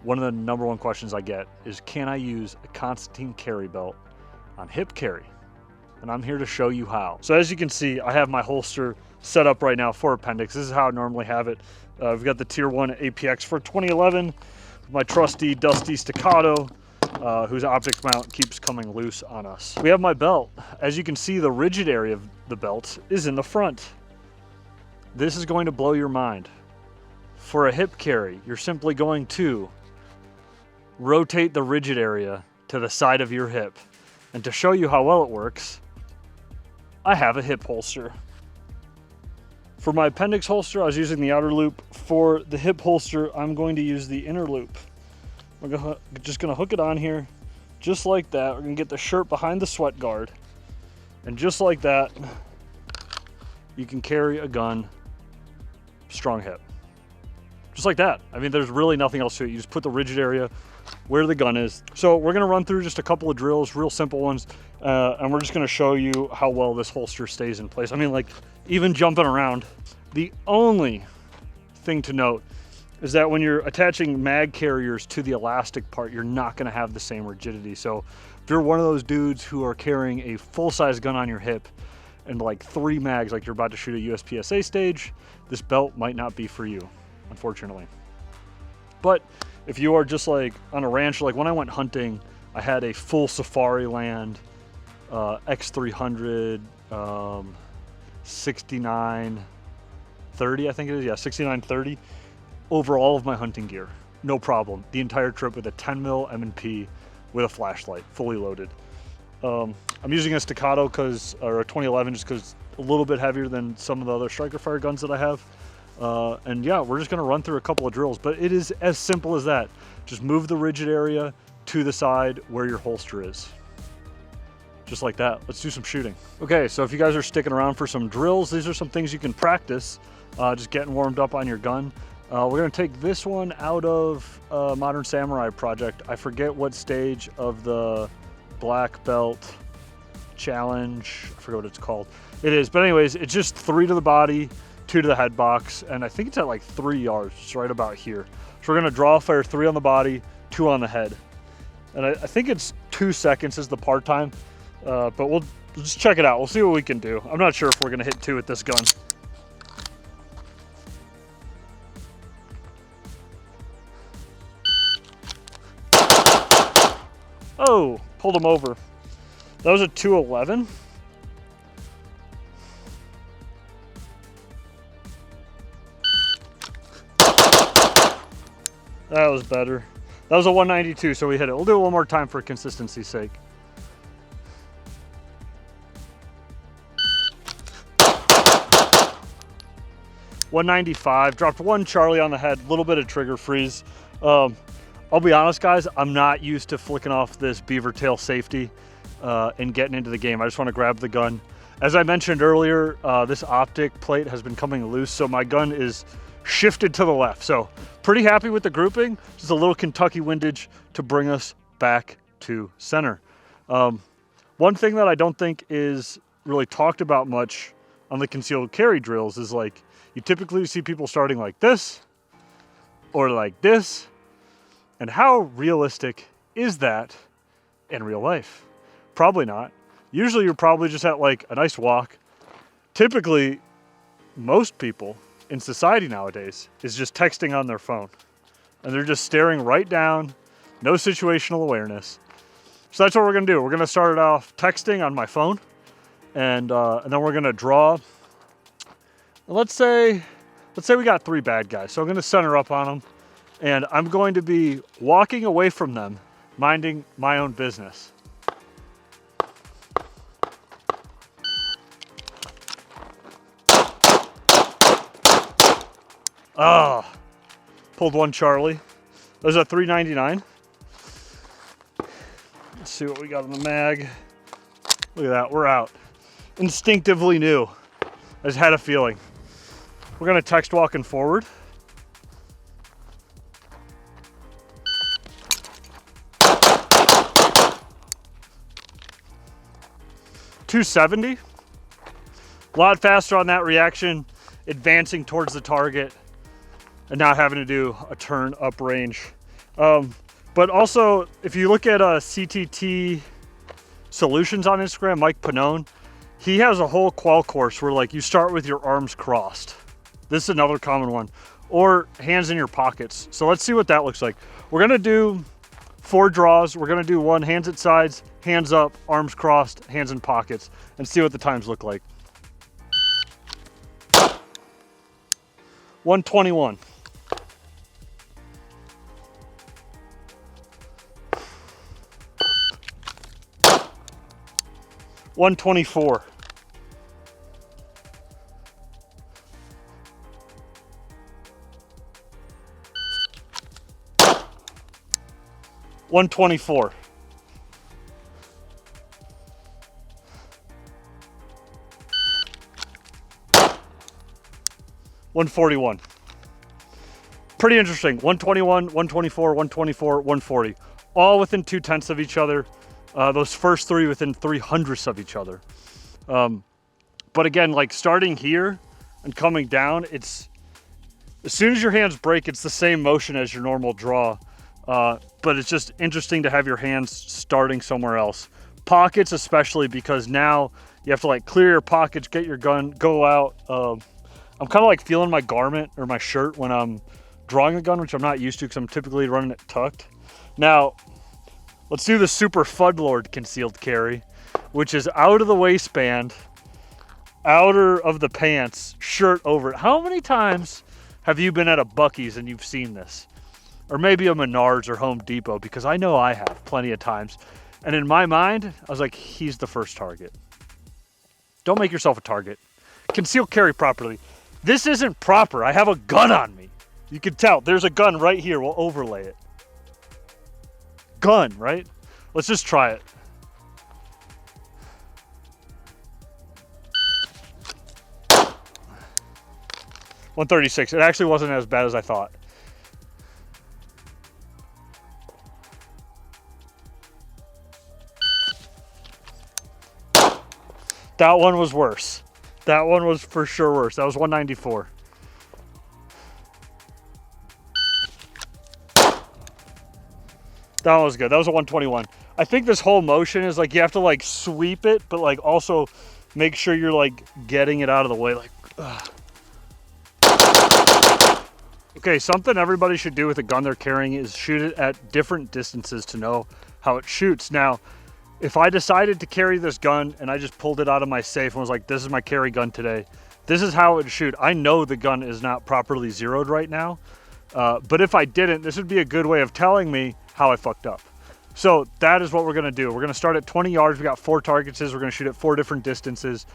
one of the #1 questions I get is, can I use a Constantine carry belt on hip carry? And I'm here to show you how. So as you can see, I have my holster set up right now for appendix. This is how I normally have it. We've got the Tier 1 APX for 2011, my trusty dusty staccato, whose optics mount keeps coming loose on us. We have my belt. As you can see, the rigid area of the belt is in the front. This is going to blow your mind. For a hip carry, you're simply going to rotate the rigid area to the side of your hip. And to show you how well it works, I have a hip holster. For my appendix holster, I was using the outer loop. For the hip holster, I'm going to use the inner loop. We're just gonna hook it on here, just like that. We're gonna get the shirt behind the sweat guard. And just like that, you can carry a gun, strong hip. Just like that. I mean, there's really nothing else to it. You just put the rigid area where the gun is. So we're gonna run through just a couple of drills, real simple ones, and we're just gonna show you how well this holster stays in place. I mean, like, even jumping around. The only thing to note is that when you're attaching mag carriers to the elastic part, you're not gonna have the same rigidity. So if you're one of those dudes who are carrying a full-size gun on your hip and like 3 mags, like you're about to shoot a USPSA stage, this belt might not be for you, unfortunately. But if you are just like on a ranch, like when I went hunting, I had a full Safari Land X300 6930, I think it is. Yeah, 6930 over all of my hunting gear. No problem. The entire trip with a 10 mm M&P with a flashlight, fully loaded. I'm using a staccato or a 2011 just because a little bit heavier than some of the other striker fire guns that I have. And yeah, we're just gonna run through a couple of drills, but it is as simple as that. Just move the rigid area to the side where your holster is. Just like that. Let's do some shooting. Okay, so if you guys are sticking around for some drills, these are some things you can practice, just getting warmed up on your gun. We're gonna take this one out of Modern Samurai project. I forget what stage of the black belt challenge, I forget what it's called. It is, but anyways, it's just 3 to the body, 2 to the head box, and I think it's at like 3 yards, it's right about here. So we're gonna draw fire 3 on the body, 2 on the head. And I think it's 2 seconds is the part time, but we'll just check it out. We'll see what we can do. I'm not sure if we're gonna hit 2 with this gun. Oh, pulled him over. That was a 211. That was better. That was a 192, so we hit it. We'll do it one more time for consistency's sake. .195, dropped 1 Charlie on the head, a little bit of trigger freeze. I'll be honest, guys, I'm not used to flicking off this beaver tail safety and getting into the game. I just want to grab the gun. As I mentioned earlier, this optic plate has been coming loose, so my gun is shifted to the left. So pretty happy with the grouping. Just a little Kentucky windage to bring us back to center. One thing that I don't think is really talked about much on the concealed carry drills is, like, you typically see people starting like this or like this. And how realistic is that in real life? Probably not. Usually you're probably just at like a nice walk. Typically, most people in society nowadays is just texting on their phone. And they're just staring right down, no situational awareness. So that's what we're gonna do. We're gonna start it off texting on my phone, and then we're gonna draw. Let's say we got 3 bad guys. So I'm gonna center up on them, and I'm going to be walking away from them, minding my own business. Ah, pulled 1 Charlie. There's a 399. Let's see what we got on the mag. Look at that, we're out. Instinctively knew. I just had a feeling. We're gonna text walking forward. .270. A lot faster on that reaction, advancing towards the target and not having to do a turn up range. But also, if you look at CTT Solutions on Instagram, Mike Pannone, he has a whole qual course where like you start with your arms crossed. This is another common one. Or hands in your pockets. So let's see what that looks like. We're gonna do 4 draws. We're gonna do 1 hands at sides, hands up, arms crossed, hands in pockets, and see what the times look like. 121. 124. 124. 141. Pretty interesting. 121, 124, 124, 140. All within 2/10 of each other. Those first 3 within 3/100ths of each other. But again, like starting here and coming down, it's as soon as your hands break, it's the same motion as your normal draw. But it's just interesting to have your hands starting somewhere else. Pockets especially, because now you have to like clear your pockets, get your gun, go out. I'm kind of like feeling my garment or my shirt when I'm drawing the gun, which I'm not used to because I'm typically running it tucked. Now, let's do the Super Fudlord concealed carry, which is out of the waistband, outer of the pants, shirt over it. How many times have you been at a Buc-ee's and you've seen this? Or maybe a Menards or Home Depot, because I know I have plenty of times. And in my mind, I was like, he's the first target. Don't make yourself a target. Conceal carry properly. This isn't proper. I have a gun on me. You can tell. There's a gun right here. We'll overlay it. Gun, right? Let's just try it. .136. It actually wasn't as bad as I thought. That one was worse. That one was for sure worse. That was 194. That one was good. That was a 121. I think this whole motion is like you have to like sweep it, but like also make sure you're like getting it out of the way. Like, ugh. Okay, something everybody should do with a gun they're carrying is shoot it at different distances to know how it shoots. Now, if I decided to carry this gun and I just pulled it out of my safe and was like, this is my carry gun today, this is how it would shoot. I know the gun is not properly zeroed right now, but if I didn't, this would be a good way of telling me how I fucked up. So that is what we're gonna do. We're gonna start at 20 yards. We got 4 targets. We're gonna shoot at 4 different distances.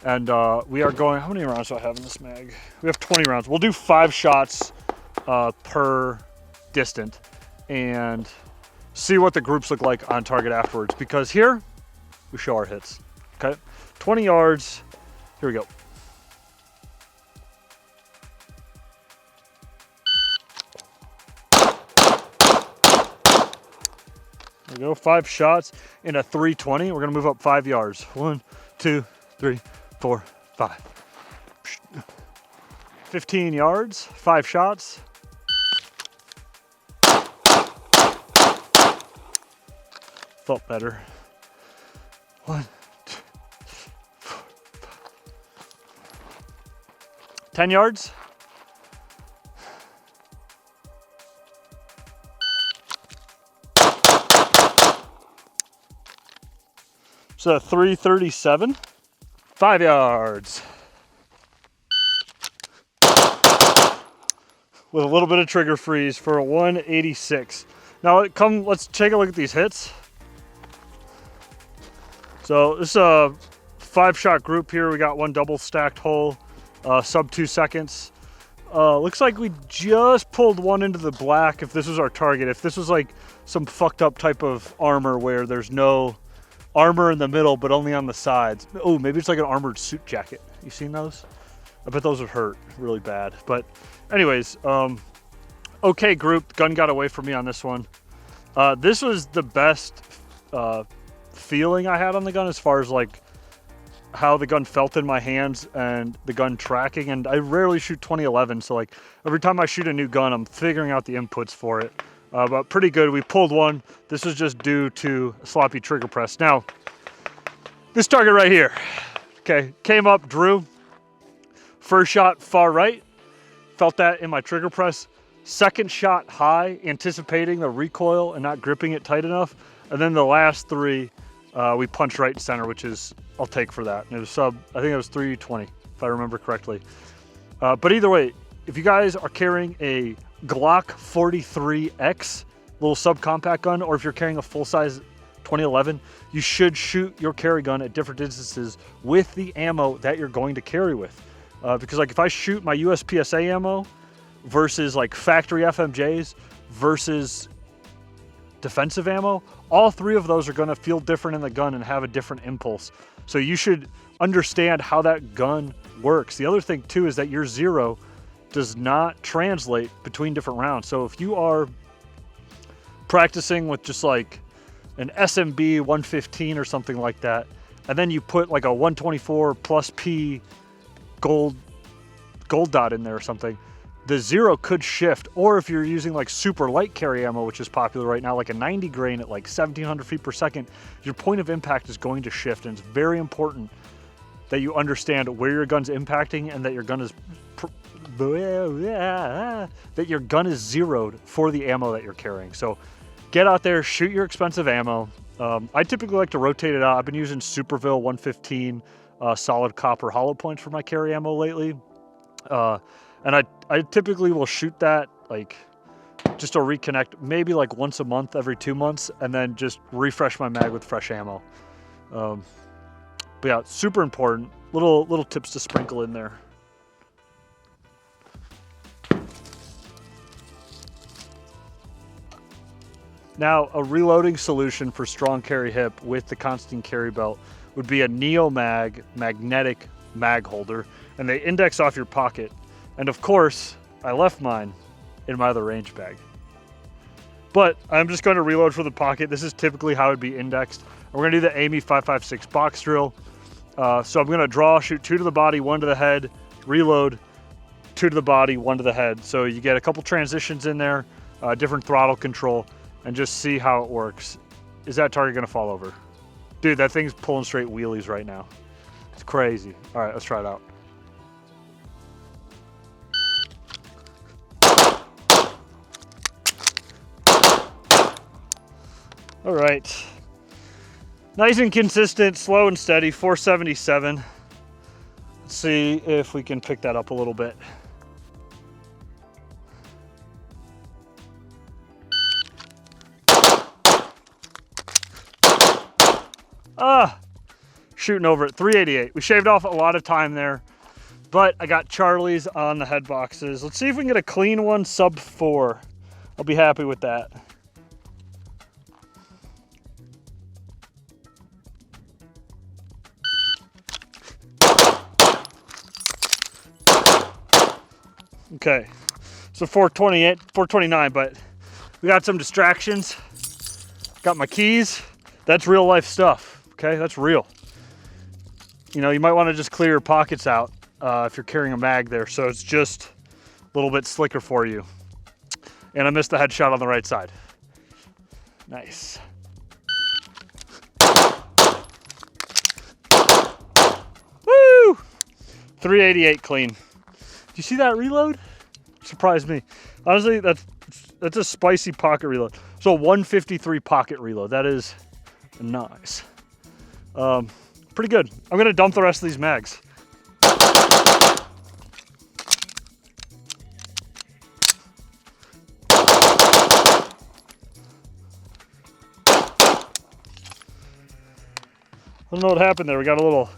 And we are going, how many rounds do I have in this mag? We have 20 rounds. We'll do 5 shots per distant and see what the groups look like on target afterwards, because here we show our hits. Okay, 20 yards. Here we go. There we go. 5 shots in a 320. We're gonna move up 5 yards. 1, 2, 3, 4, 5. 15 yards, 5 shots. Felt better. 1, 2, 4, 5. 10 yards. So 337. 5 yards. With a little bit of trigger freeze for a 186. Now let's take a look at these hits. So this is a 5-shot group here. We got 1 double stacked hole, sub 2 seconds. Looks like we just pulled 1 into the black if this was our target. If this was like some fucked up type of armor where there's no armor in the middle but only on the sides. Oh, maybe it's like an armored suit jacket. You seen those? I bet those would hurt really bad. But anyways, okay group, gun got away from me on this one. This was the best feeling I had on the gun as far as like how the gun felt in my hands and the gun tracking. And I rarely shoot 2011, so like every time I shoot a new gun, I'm figuring out the inputs for it. but pretty good. We pulled one. This was just due to a sloppy trigger press. Now, this target right here, okay, came up, drew. First shot far right, felt that in my trigger press. Second shot high, anticipating the recoil and not gripping it tight enough. And then the last three, we punched right center, which is, I'll take for that. And it was I think it was 320, if I remember correctly. But either way, if you guys are carrying a Glock 43X, little subcompact gun, or if you're carrying a full-size 2011, you should shoot your carry gun at different distances with the ammo that you're going to carry with. Because like if I shoot my USPSA ammo versus like factory FMJs versus defensive ammo, all three of those are going to feel different in the gun and have a different impulse. So you should understand how that gun works. The other thing too is that your zero does not translate between different rounds. So if you are practicing with just like an SMB 115 or something like that, and then you put like a 124 plus P gold dot in there or something, the zero could shift. Or if you're using like super light carry ammo, which is popular right now, like a 90 grain at like 1700 feet per second, your point of impact is going to shift. And it's very important that you understand where your gun's impacting and that your gun is zeroed for the ammo that you're carrying. So get out there, shoot your expensive ammo. I typically like to rotate it out. I've been using Superville 115 solid copper hollow points for my carry ammo lately. And I typically will shoot that like just to reconnect maybe like once a month, every 2 months, and then just refresh my mag with fresh ammo. But yeah, super important. Little tips to sprinkle in there. Now, a reloading solution for strong carry hip with the Constantine carry belt would be a Neo Mag magnetic mag holder, and they index off your pocket. And of course, I left mine in my other range bag. But I'm just going to reload for the pocket. This is typically how it'd be indexed. We're going to do the Amy 5.56 box drill. So I'm going to draw, shoot 2 to the body, 1 to the head, reload, 2 to the body, 1 to the head. So you get a couple transitions in there, different throttle control, and just see how it works. Is that target going to fall over? Dude, that thing's pulling straight wheelies right now. It's crazy. All right, let's try it out. All right. Nice and consistent, slow and steady, 477. Let's see if we can pick that up a little bit. Shooting over at 388. We shaved off a lot of time there, but I got Charlie's on the head boxes. Let's see if we can get a clean one, sub 4. I'll be happy with that. Okay, so 428, 429, but we got some distractions. Got my keys. That's real life stuff, okay? That's real. You know, you might want to just clear your pockets out if you're carrying a mag there, so it's just a little bit slicker for you. And I missed the headshot on the right side. Nice. Woo! 388 clean. Do you see that reload? Surprised me. Honestly, that's a spicy pocket reload. So 153 pocket reload. That is nice. Pretty good. I'm gonna dump the rest of these mags. I don't know what happened there. We got a little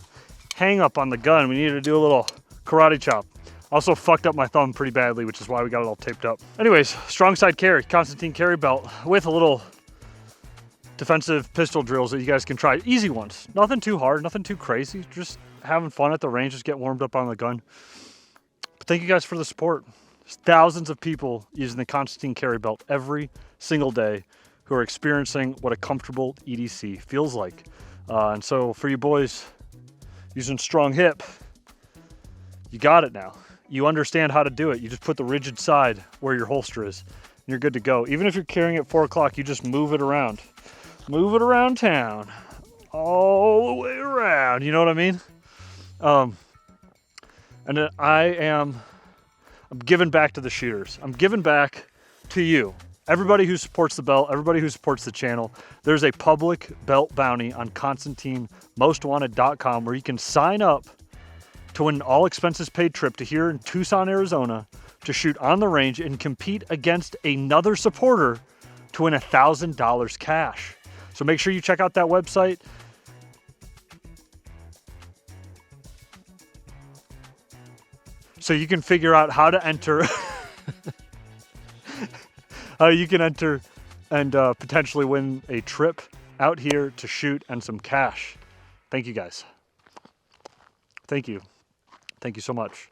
hang up on the gun. We needed to do a little karate chop. Also fucked up my thumb pretty badly, which is why we got it all taped up. Anyways, strong side carry, Constantine carry belt with a little defensive pistol drills that you guys can try. Easy ones. Nothing too hard, nothing too crazy. Just having fun at the range, just get warmed up on the gun. But thank you guys for the support. There's thousands of people using the Constantine carry belt every single day who are experiencing what a comfortable EDC feels like. And so for you boys using strong hip, you got it now. You understand how to do it. You just put the rigid side where your holster is. You're good to go. Even if you're carrying it at 4 o'clock, you just move it around. Move it around town. All the way around. You know what I mean? And then I'm giving back to the shooters. I'm giving back to you. Everybody who supports the belt, everybody who supports the channel. There's a public belt bounty on ConstantineMostWanted.com where you can sign up to win an all expenses paid trip to here in Tucson, Arizona to shoot on the range and compete against another supporter to win $1,000 cash. So make sure you check out that website. So you can figure out how to enter, how you can enter and potentially win a trip out here to shoot and some cash. Thank you guys. Thank you. Thank you so much.